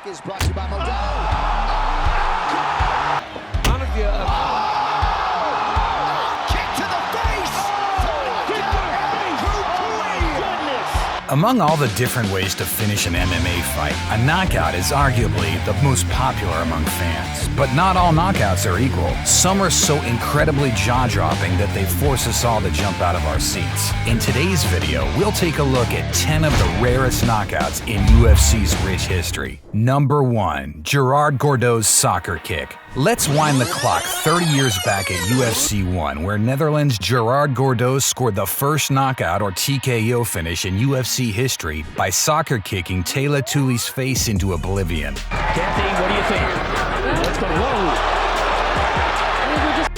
is brought to you by Modelo. Kick to the face! Among all the different ways to finish an MMA fight, a knockout is arguably the most popular among fans. But not all knockouts are equal. Some are so incredibly jaw-dropping that they force us all to jump out of our seats. In today's video, we'll take a look at 10 of the rarest knockouts in UFC's rich history. Number 1. Gerard Gordeau's soccer kick. Let's wind the clock 30 years back at UFC 1, where Netherlands' Gerard Gordeau scored the first knockout or TKO finish in UFC history by soccer kicking Taylor Tuli's face into oblivion. Kathy, what do you think? Let's go. Whoa.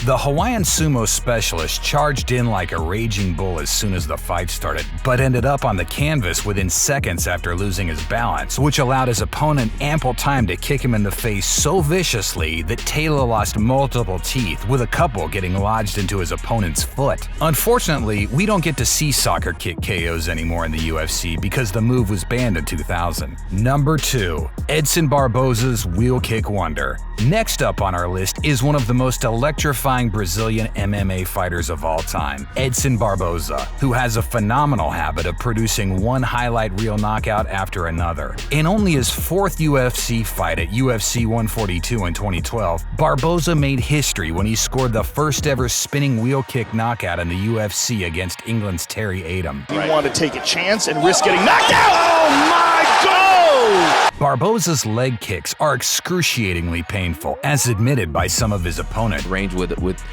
The Hawaiian sumo specialist charged in like a raging bull as soon as the fight started, but ended up on the canvas within seconds after losing his balance, which allowed his opponent ample time to kick him in the face so viciously that Taylor lost multiple teeth, with a couple getting lodged into his opponent's foot. Unfortunately, we don't get to see soccer kick KOs anymore in the UFC because the move was banned in 2000. Number 2. Edson Barboza's wheel kick wonder. Next up on our list is one of the most electrifying Brazilian MMA fighters of all time, Edson Barboza, who has a phenomenal habit of producing one highlight reel knockout after another. In only his 4th UFC fight at UFC 142 in 2012, Barboza made history when he scored the first ever spinning wheel kick knockout in the UFC against England's Terry Atom. He wanted to take a chance and risk getting knocked out! Oh my God! Barboza's leg kicks are excruciatingly painful, as admitted by some of his opponents. Range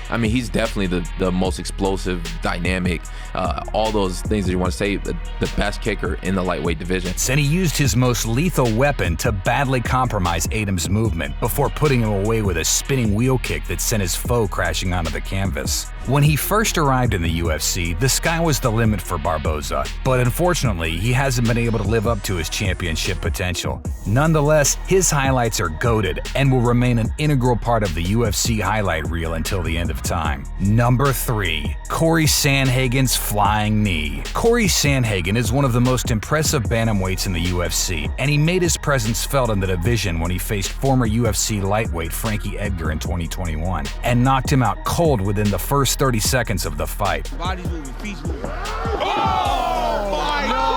I mean, he's definitely the most explosive, dynamic, all those things that you want to say, the best kicker in the lightweight division. And he used his most lethal weapon to badly compromise Atom's movement before putting him away with a spinning wheel kick that sent his foe crashing onto the canvas. When he first arrived in the UFC, the sky was the limit for Barboza, but unfortunately, he hasn't been able to live up to his championship potential. Nonetheless, his highlights are goated and will remain an integral part of the UFC highlight reel until the end of time. Number 3. Cory Sandhagen's flying knee. Cory Sandhagen is one of the most impressive bantamweights in the UFC, and he made his presence felt in the division when he faced former UFC lightweight Frankie Edgar in 2021, and knocked him out cold within the first 30 seconds of the fight. Body's moving, feet moving.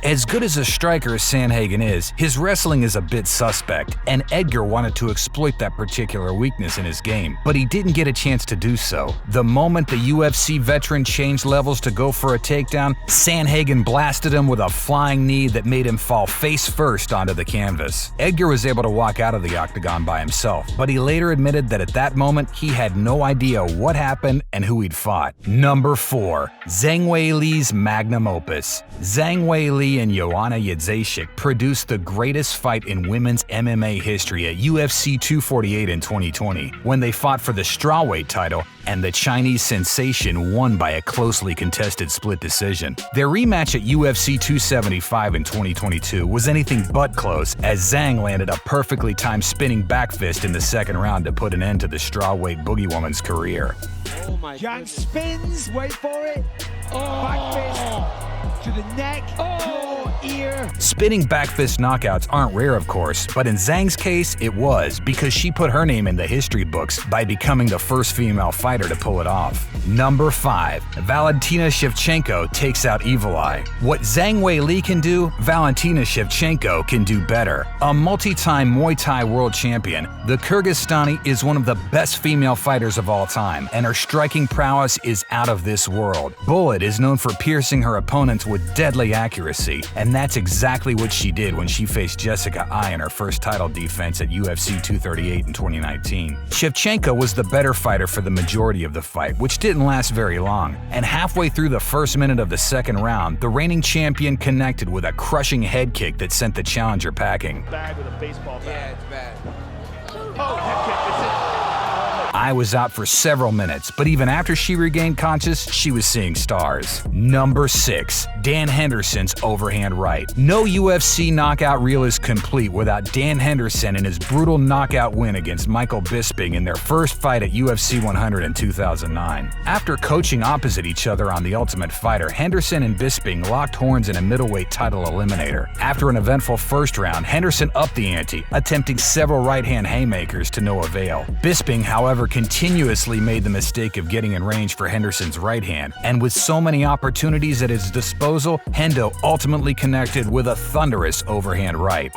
As good as a striker as Sandhagen is, his wrestling is a bit suspect, and Edgar wanted to exploit that particular weakness in his game, but he didn't get a chance to do so. The moment the UFC veteran changed levels to go for a takedown, Sandhagen blasted him with a flying knee that made him fall face first onto the canvas. Edgar was able to walk out of the octagon by himself, but he later admitted that at that moment he had no idea what happened and who he'd fought. Number 4. Zhang Weili's Magnum Opus. Zhang Weili and Joanna Jędrzejczyk produced the greatest fight in women's MMA history at UFC 248 in 2020, when they fought for the strawweight title and the Chinese sensation won by a closely contested split decision. Their rematch at UFC 275 in 2022 was anything but close, as Zhang landed a perfectly timed spinning back fist in the second round to put an end to the strawweight boogie woman's career. Oh my Zhang spins, wait for it. Back fist to the neck, jaw, ear. Spinning back fist knockouts aren't rare, of course, but in Zhang's case, it was, because she put her name in the history books by becoming the first female fighter to pull it off. Number 5. Valentina Shevchenko takes out Evil Eye. What Zhang Weili can do, Valentina Shevchenko can do better. A multi-time Muay Thai world champion, the Kyrgyzstani is one of the best female fighters of all time, and her striking prowess is out of this world. Bullet is known for piercing her opponents with deadly accuracy, and that's exactly what she did when she faced Jessica Eye in her first title defense at UFC 238 in 2019. Shevchenko was the better fighter for the majority of the fight, which didn't last very long, and halfway through the first minute of the second round, the reigning champion connected with a crushing head kick that sent the challenger packing. Bag with a baseball bat. Yeah, it's bad. Oh, head kick, that's it. eye was out for several minutes, but even after she regained conscious, she was seeing stars. Number 6. Dan Henderson's overhand right. No UFC knockout reel is complete without Dan Henderson and his brutal knockout win against Michael Bisping in their first fight at UFC 100 in 2009. After coaching opposite each other on The Ultimate Fighter, Henderson and Bisping locked horns in a middleweight title eliminator. After an eventful first round, Henderson upped the ante, attempting several right-hand haymakers to no avail. Bisping, however, continuously made the mistake of getting in range for Henderson's right hand, and with so many opportunities at his disposal, Hendo ultimately connected with a thunderous overhand right.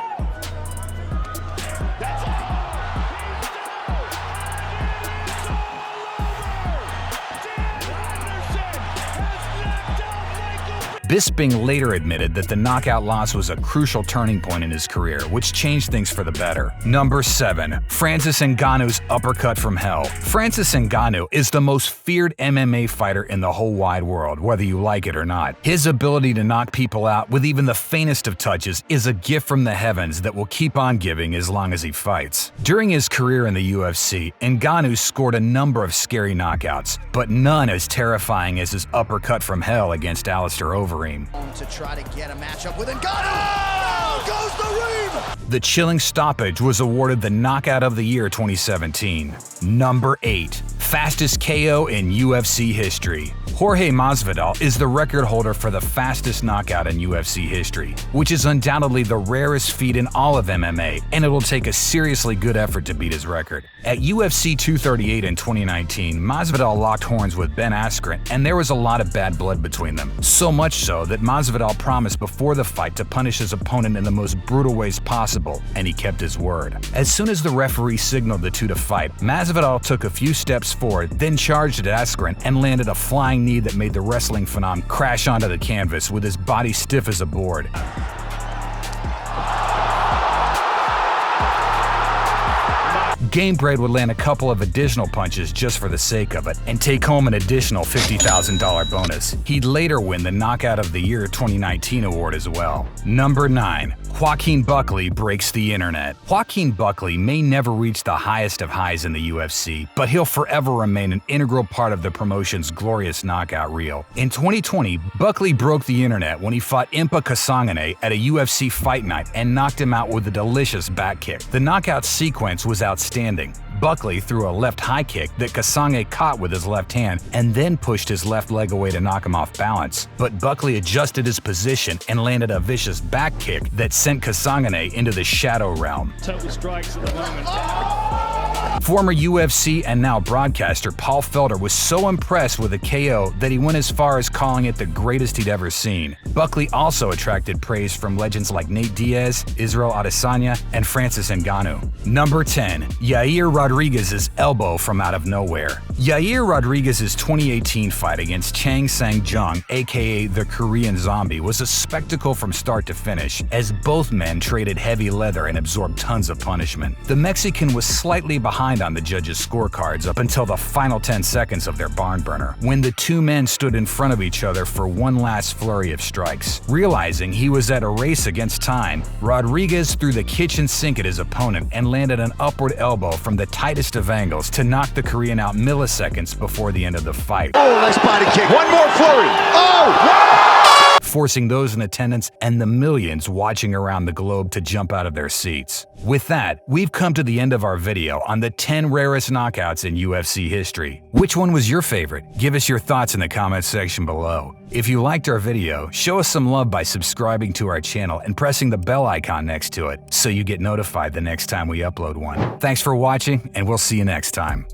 Bisping later admitted that the knockout loss was a crucial turning point in his career, which changed things for the better. Number 7. Francis Ngannou's uppercut from hell. Francis Ngannou is the most feared MMA fighter in the whole wide world, whether you like it or not. His ability to knock people out with even the faintest of touches is a gift from the heavens that will keep on giving as long as he fights. During his career in the UFC, Ngannou scored a number of scary knockouts, but none as terrifying as his uppercut from hell against Alistair Overeem. To try to get a matchup with Ngannou. Goes the ream. The chilling stoppage was awarded the Knockout of the Year 2017. Number 8. Fastest KO in UFC history. Jorge Masvidal is the record holder for the fastest knockout in UFC history, which is undoubtedly the rarest feat in all of MMA, and it will take a seriously good effort to beat his record. At UFC 238 in 2019, Masvidal locked horns with Ben Askren, and there was a lot of bad blood between them. So much so that Masvidal promised before the fight to punish his opponent in the most brutal ways possible, and he kept his word. As soon as the referee signaled the two to fight, Masvidal took a few steps forward, then charged at Askren and landed a flying knee that made the wrestling phenom crash onto the canvas with his body stiff as a board. Gamebred would land a couple of additional punches just for the sake of it and take home an additional $50,000 bonus. He'd later win the Knockout of the Year 2019 award as well. Number 9. Joaquin Buckley breaks the internet. Joaquin Buckley may never reach the highest of highs in the UFC, but he'll forever remain an integral part of the promotion's glorious knockout reel. In 2020, Buckley broke the internet when he fought Impa Kasanganay at a UFC fight night and knocked him out with a delicious back kick. The knockout sequence was outstanding. Buckley threw a left high kick that Kasanganay caught with his left hand and then pushed his left leg away to knock him off balance. But Buckley adjusted his position and landed a vicious back kick that sent Kasanganay into the shadow realm. Total strikes at the moment. Former UFC and now broadcaster Paul Felder was so impressed with the KO that he went as far as calling it the greatest he'd ever seen. Buckley also attracted praise from legends like Nate Diaz, Israel Adesanya, and Francis Ngannou. Number 10. Yair Rodriguez's elbow from out of nowhere. Yair Rodriguez's 2018 fight against Zhang, aka the Korean Zombie, was a spectacle from start to finish, as both men traded heavy leather and absorbed tons of punishment. The Mexican was slightly behind on the judges' scorecards up until the final 10 seconds of their barn burner, when the two men stood in front of each other for one last flurry of strikes. Realizing he was at a race against time, Rodriguez threw the kitchen sink at his opponent and landed an upward elbow from the tightest of angles to knock the Korean out milliseconds before the end of the fight. Oh, nice body kick. One more flurry. Oh! Forcing those in attendance and the millions watching around the globe to jump out of their seats. With that, we've come to the end of our video on the 10 rarest knockouts in UFC history. Which one was your favorite? Give us your thoughts in the comments section below. If you liked our video, show us some love by subscribing to our channel and pressing the bell icon next to it so you get notified the next time we upload one. Thanks for watching, and we'll see you next time.